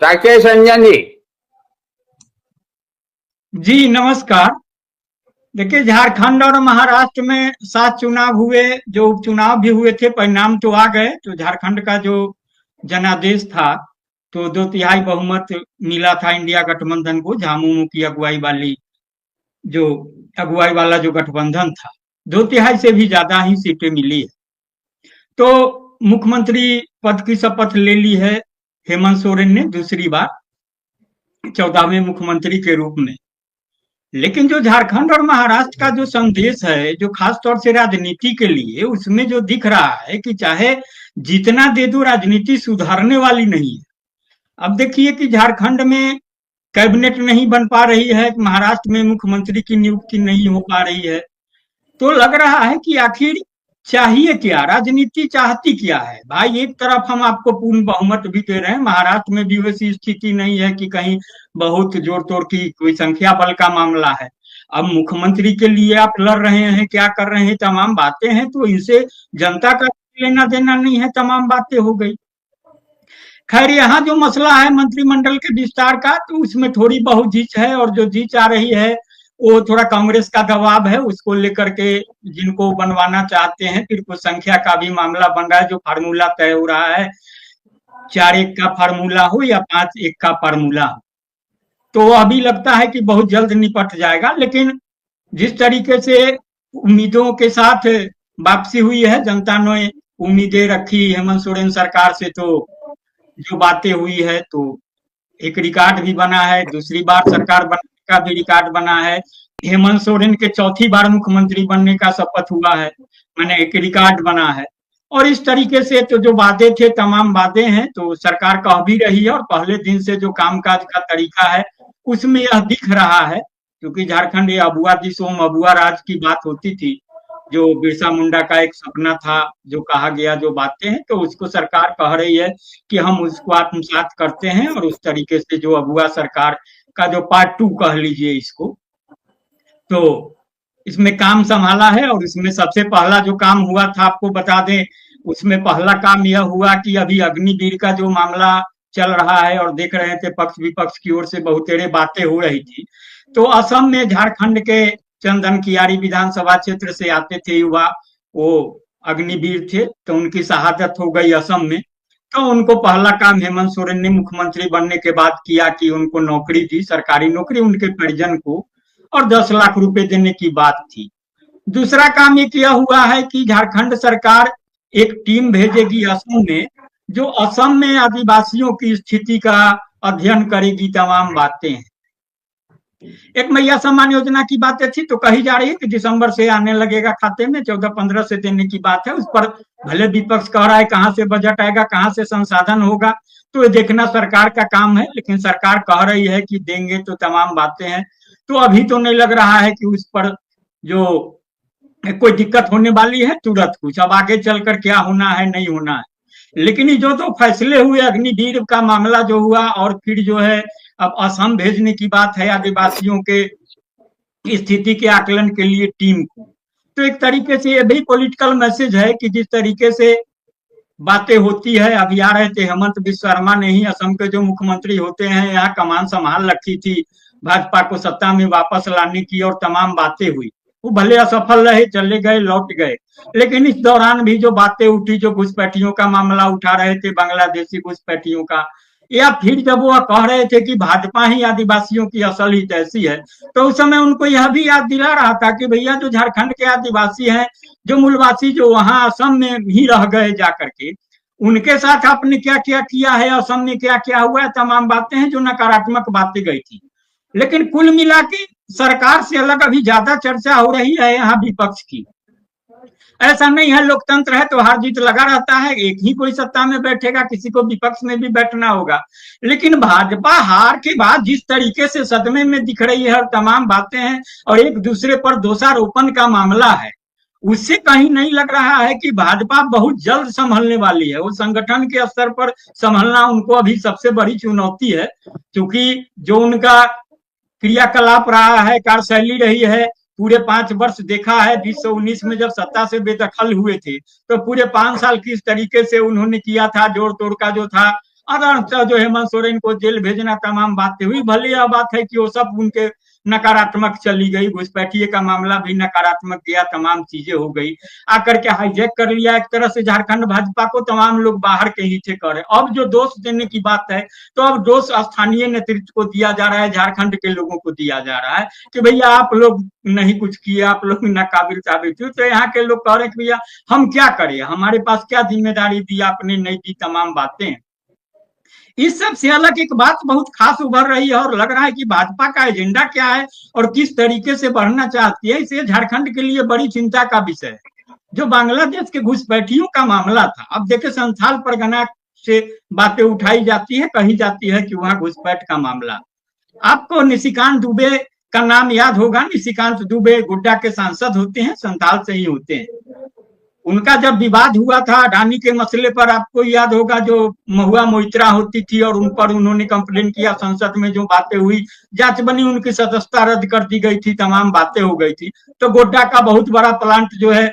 राकेश रंजन जी। जी नमस्कार। देखिए, झारखंड और महाराष्ट्र में 7 चुनाव हुए, जो उपचुनाव भी हुए थे, परिणाम तो आ गए। तो झारखंड का जो जनादेश था, तो 2/3 बहुमत मिला था इंडिया गठबंधन को, झामुमो की जो अगुवाई वाला जो गठबंधन था, 2/3 से भी ज्यादा ही सीटें मिली है। तो मुख्यमंत्री पद की शपथ ले ली है हेमंत सोरेन ने दूसरी बार 14वें मुख्यमंत्री के रूप में। लेकिन जो झारखंड और महाराष्ट्र का जो संदेश है, जो खास तौर से राजनीति के लिए, उसमें जो दिख रहा है कि चाहे जितना दे दो, राजनीति सुधारने वाली नहीं है। अब देखिए कि झारखंड में कैबिनेट नहीं बन पा रही है, महाराष्ट्र में मुख्यमंत्री की नियुक्ति नहीं हो पा रही है। तो लग रहा है कि आखिर चाहिए क्या, राजनीति चाहती क्या है। भाई, एक तरफ हम आपको पूर्ण बहुमत भी दे रहे हैं, महाराष्ट्र में भी वैसी स्थिति नहीं है कि कहीं बहुत जोड़ तोड़ की कोई संख्या बल का मामला है। अब मुख्यमंत्री के लिए आप लड़ रहे हैं, क्या कर रहे हैं, तमाम बातें हैं, तो इनसे जनता का लेना देना नहीं है, तमाम बातें हो गई। खैर, यहाँ जो मसला है मंत्रिमंडल के विस्तार का, तो उसमें थोड़ी बहुत जीत है, और जो जीत आ रही है वो थोड़ा कांग्रेस का दबाव है, उसको लेकर के जिनको बनवाना चाहते हैं। फिर कुछ संख्या का भी मामला बन रहा है, जो फार्मूला तय हो रहा है, 4-1 का फार्मूला हो या 5-1 का फार्मूला हो, तो अभी लगता है कि बहुत जल्द निपट जाएगा। लेकिन जिस तरीके से उम्मीदों के साथ वापसी हुई है, जनता ने उम्मीदें रखी हेमंत सोरेन सरकार से, तो जो बातें हुई है, तो एक रिकॉर्ड भी बना है, दूसरी बार सरकार बनने का भी रिकॉर्ड बना है, हेमंत सोरेन के चौथी बार मुख्यमंत्री बनने का शपथ हुआ है, मैंने एक रिकॉर्ड बना है। और इस तरीके से तो जो वादे थे, तमाम वादे हैं, तो सरकार कह भी रही है, और पहले दिन से जो कामकाज का तरीका है उसमें यह दिख रहा है। क्योंकि झारखंड ये अबुआ दिसोम अबुआ राज की बात होती थी, जो बिरसा मुंडा का एक सपना था, जो कहा गया, जो बातें हैं, तो उसको सरकार कह रही है कि हम उसको आत्मसात करते हैं। और उस तरीके से जो अबुआ सरकार का जो पार्ट 2 कह लीजिए इसको, तो इसमें काम संभाला है। और इसमें सबसे पहला जो काम हुआ था, आपको बता दें, उसमें पहला काम यह हुआ कि अभी अग्निवीर का जो मामला चल रहा है, और देख रहे थे पक्ष विपक्ष की ओर से बहुतेरे बातें हो रही थी। तो असम में झारखंड के चंदन कियारी विधानसभा क्षेत्र से आते थे युवा, वो अग्निवीर थे, तो उनकी शहादत हो गई असम में। तो उनको पहला काम हेमंत सोरेन ने मुख्यमंत्री बनने के बाद किया कि उनको नौकरी दी, सरकारी नौकरी उनके परिजन को, और 10 लाख रुपए देने की बात थी। दूसरा काम ये किया हुआ है कि झारखंड सरकार एक टीम भेजेगी असम में, जो असम में आदिवासियों की स्थिति का अध्ययन करेगी, तमाम बातें हैं। एक मैया सम्मान योजना की बातें थी, तो कही जा रही है कि दिसंबर से आने लगेगा खाते में, 14-15 से देने की बात है। उस पर भले विपक्ष कह रहा है कहां से बजट आएगा, कहां से संसाधन होगा, तो ये देखना सरकार का काम है। लेकिन सरकार कह रही है कि देंगे, तो तमाम बातें हैं। तो अभी तो नहीं लग रहा है कि उस पर जो कोई दिक्कत होने वाली है तुरंत कुछ। अब आगे चलकर क्या होना है, नहीं होना है। लेकिन ये जो तो फैसले हुए, अग्निवीर का मामला जो हुआ, और फिर जो है अब असम भेजने की बात है आदिवासियों के स्थिति के आकलन के लिए टीम को, तो एक तरीके से ये भी पॉलिटिकल मैसेज है कि जिस तरीके से बातें होती है। अभी आ रहे थे हेमंत बिस्वा शर्मा ने ही, असम के जो मुख्यमंत्री होते हैं, यहाँ कमान संभाल रखी थी भाजपा को सत्ता में वापस लाने की, और तमाम बातें हुई। वो भले असफल रहे, चले गए, लौट गए, लेकिन इस दौरान भी जो बातें उठी, जो घुसपैठियों का मामला उठा रहे थे, बांग्लादेशी घुसपैठियों का, या फिर जब वो कह रहे थे कि भाजपा ही आदिवासियों की असल हित ऐसी है, तो उस समय उनको यह भी याद दिला रहा था कि भैया, जो झारखंड के आदिवासी हैं, जो मूलवासी, जो वहां असम में ही रह गए जाकर के, उनके साथ आपने क्या क्या किया है, असम में क्या क्या हुआ है, तमाम बातें हैं, जो नकारात्मक बातें गई थी। लेकिन कुल मिला के सरकार से अलग अभी ज्यादा चर्चा हो रही है यहाँ विपक्ष की। ऐसा नहीं है, लोकतंत्र है तो हार जीत लगा रहता है, एक ही कोई सत्ता में बैठेगा, किसी को विपक्ष में भी बैठना होगा। लेकिन भाजपा हार के बाद जिस तरीके से सदमे में दिख रही है, और तमाम बातें हैं, और एक दूसरे पर दोषारोपण का मामला है, उससे कहीं नहीं लग रहा है कि भाजपा बहुत जल्द संभलने वाली है। वो संगठन के स्तर पर संभलना उनको अभी सबसे बड़ी चुनौती है, क्योंकि जो उनका क्रियाकलाप रहा है, कार्यशैली रही है, पूरे 5 वर्ष देखा है, 2019 में जब सत्ता से बेदखल हुए थे, तो पूरे 5 साल किस तरीके से उन्होंने किया था, जोड़ तोड़ का जो था और जो हेमंत सोरेन को जेल भेजना, तमाम बातें हुई। भले यह बात है कि वो सब उनके नकारात्मक चली गई, घुसपैठिए का मामला भी नकारात्मक गया, तमाम चीजें हो गई, आकर के हाईजैक कर लिया एक तरह से झारखंड भाजपा को, तमाम लोग बाहर के ही थे कर। अब जो दोष देने की बात है, तो अब दोष स्थानीय नेतृत्व को दिया जा रहा है, झारखंड के लोगों को दिया जा रहा है कि भैया आप लोग नहीं कुछ किए, आप लोग नाकाबिल साबित हुए। तो यहाँ के लोग कह रहे हैं कि भैया हम क्या करें, हमारे पास क्या जिम्मेदारी दी आपने, नहीं दी, तमाम बातें। इस सब से अलग एक बात बहुत खास उभर रही है और लग रहा है कि भाजपा का एजेंडा क्या है और किस तरीके से बढ़ना चाहती है, इसे झारखंड के लिए बड़ी चिंता का विषय है। जो बांग्लादेश के घुसपैठियों का मामला था, अब देखिए संथाल परगना से बातें उठाई जाती है, कही जाती है कि वहां घुसपैठ का मामला। आपको निशिकांत दुबे का नाम याद होगा। निशिकांत दुबे गोड्डा के सांसद होते हैं, संथाल से ही होते हैं। उनका जब विवाद हुआ था अडानी के मसले पर, आपको याद होगा, जो महुआ मोइत्रा होती थी और उन पर उन्होंने कंप्लेन किया, संसद में जो बातें हुई, जांच बनी, उनकी सदस्यता रद्द कर दी गई थी, तमाम बातें हो गई थी। तो गोड्डा का बहुत बड़ा प्लांट जो है,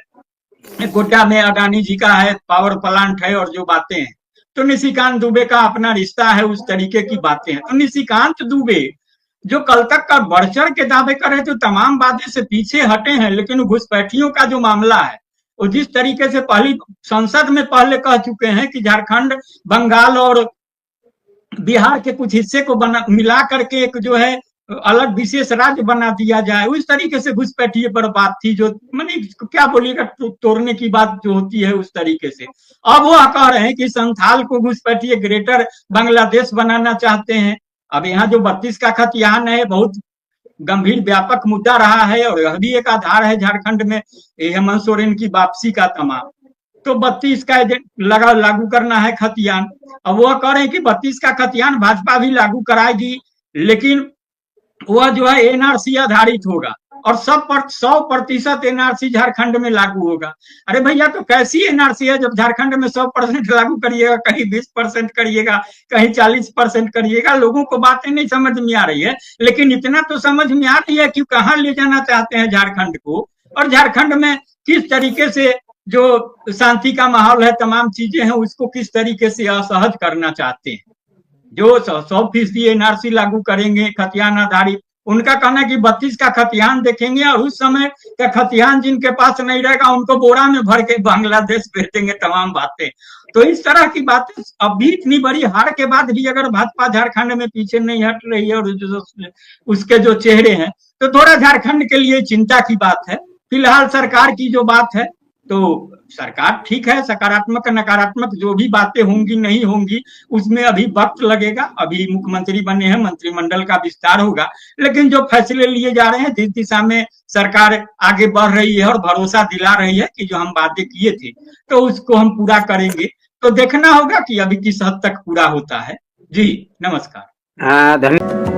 गोड्डा में अडानी जी का है, पावर प्लांट है, और जो बातें हैं, तो निशिकांत दुबे का अपना रिश्ता है, उस तरीके की बातें हैं। तो निशिकांत दुबे जो कल तक का बढ़ चढ़ के दावे कर रहे थे, तमाम बातें से पीछे हटे हैं, लेकिन घुसपैठियों का जो मामला है, वो जिस तरीके से पहली संसद में पहले कह चुके हैं कि झारखंड, बंगाल और बिहार के कुछ हिस्से को मिला करके एक जो है अलग विशेष राज्य बना दिया जाए, उस तरीके से घुसपैठिए पर बात थी, जो मानी क्या बोलिएगा, तोड़ने की बात जो होती है उस तरीके से। अब वो कह रहे हैं कि संथाल को घुसपैठिए ग्रेटर बांग्लादेश बनाना चाहते हैं। अब यहाँ जो 32 का खतियान है, बहुत गंभीर व्यापक मुद्दा रहा है, और यह भी एक आधार है झारखंड में हेमंत सोरेन की वापसी का तमाम। तो 32 का लागू करना है खतियान। अब वह कह रहे हैं कि 32 का खतियान भाजपा भी लागू कराएगी, लेकिन वह जो है एनआरसी आधारित होगा और 100% एनआरसी झारखंड में लागू होगा। अरे भैया, तो कैसी एनआरसी है जब झारखंड में 100% लागू करिएगा, कहीं 20% करिएगा, कहीं 40% करिएगा। लोगों को बातें नहीं समझ में आ रही है, लेकिन इतना तो समझ में आ रही है कि कहाँ ले जाना चाहते हैं झारखंड को, और झारखंड में किस तरीके से जो शांति का माहौल है, तमाम चीजें हैं, उसको किस तरीके से असहज करना चाहते हैं। जो 100% एनआरसी लागू करेंगे खतियान आधारित, उनका कहना कि 32 का खतियान देखेंगे और उस समय का खतियान जिनके पास नहीं रहेगा उनको बोरा में भर के बांग्लादेश भेज देंगे, तमाम बातें। तो इस तरह की बातें अभी इतनी बड़ी हार के बाद भी अगर भाजपा झारखंड में पीछे नहीं हट रही है, और उसके जो चेहरे हैं, तो थोड़ा झारखंड के लिए चिंता की बात है। फिलहाल सरकार की जो बात है, तो सरकार ठीक है, सकारात्मक नकारात्मक जो भी बातें होंगी नहीं होंगी, उसमें अभी वक्त लगेगा। अभी मुख्यमंत्री बने हैं, मंत्रिमंडल का विस्तार होगा, लेकिन जो फैसले लिए जा रहे हैं, जिस दिशा में सरकार आगे बढ़ रही है और भरोसा दिला रही है कि जो हम बातें किए थे तो उसको हम पूरा करेंगे, तो देखना होगा कि अभी किस हद तक पूरा होता है। जी नमस्कार। धन्यवाद।